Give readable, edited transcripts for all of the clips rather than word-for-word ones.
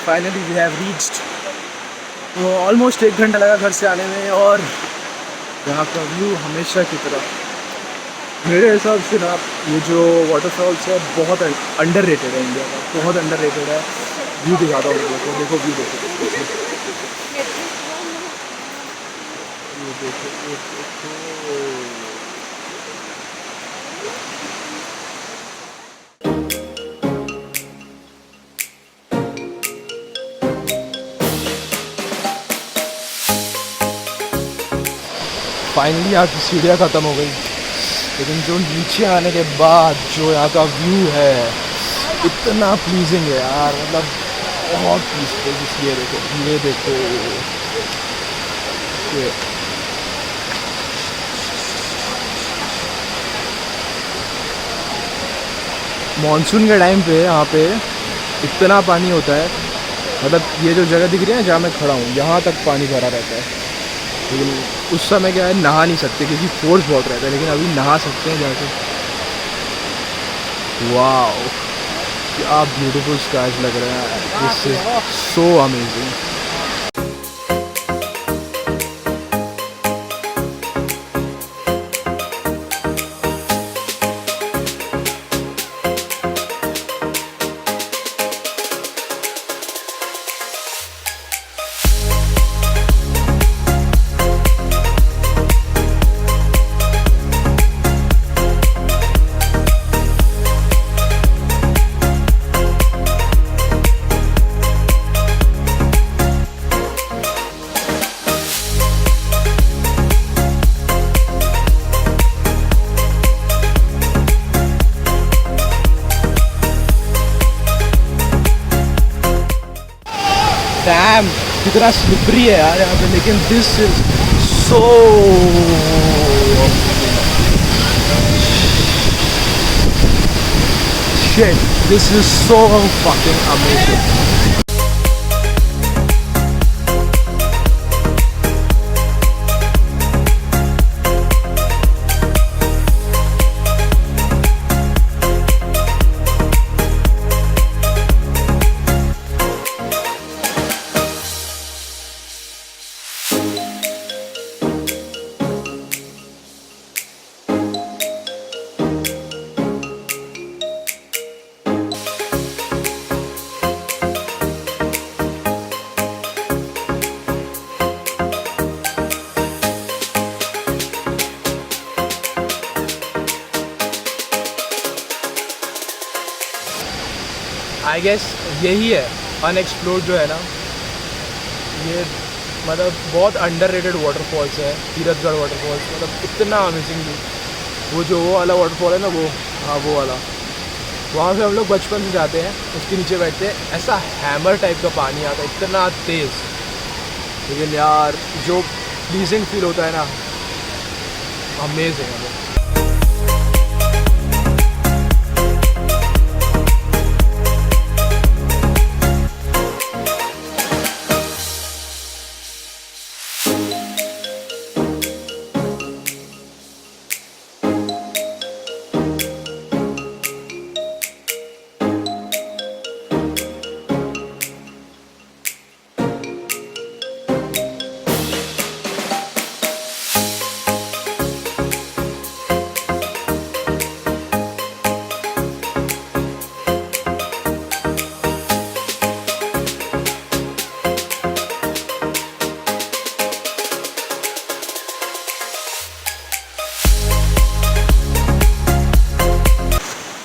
Finally we have reached. तो almost 1 घंटा लगा घर से आने में, और यहाँ का व्यू हमेशा की तरह मेरे हिसाब से ना, ये जो वाटरफॉल्स है बहुत अंडररेटेड है इंडिया का, बहुत अंडररेटेड है। व्यू दिखाता हूँ देखो, देखो व्यू देखो, फाइनली यहाँ की सीढ़ियाँ ख़त्म हो गई, लेकिन जो नीचे आने के बाद जो यहाँ का व्यू है इतना प्लीजिंग है यार, मतलब बहुत पीसफुल। ये देखो, ये देखो, ये मॉनसून के टाइम पे यहाँ पे इतना पानी होता है, मतलब ये जो जगह दिख रही है जहाँ मैं खड़ा हूँ, यहाँ तक पानी भरा रहता है। लेकिन उस समय क्या है, नहा नहीं सकते क्योंकि फोर्स बहुत रहता है, लेकिन अभी नहा सकते हैं जाके। वाओ, क्या ब्यूटीफुल स्काइज लग रहा है, this is so amazing. Damn, कितना स्लिपरी है यार यहाँ पे, लेकिन this is so shit, this is so fucking amazing. I guess यही है अनएक्सप्लोर्ड जो है ना, ये मतलब बहुत अंडररेटेड वाटरफॉल्स है। तीरथगढ़ वाटरफॉल्स मतलब इतना अमेजिंग, वो जो वो वाला वाटरफॉल है ना, वो हाँ वो वाला, वहाँ पे हम लोग बचपन से जाते हैं, उसके नीचे बैठते हैं, ऐसा हैमर टाइप का पानी आता है, इतना तेज़, लेकिन यार जो प्लीजिंग फील होता है ना, अमेजिंग है वो।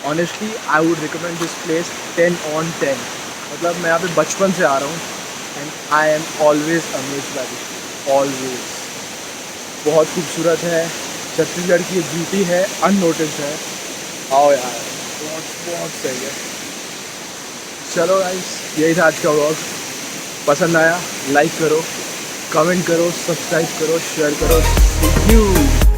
Honestly I would recommend this place 10/10। मतलब मैं यहाँ पे बचपन से आ रहा हूँ and I am always amazed by this, always. बहुत खूबसूरत है, छत्तीसगढ़ की ब्यूटी है, अननोटिस्ड है। आओ यार, बहुत बहुत सही है। चलो गाइस, यही था आज का व्लॉग। पसंद आया लाइक करो, कमेंट करो, सब्सक्राइब करो, शेयर करो। See you।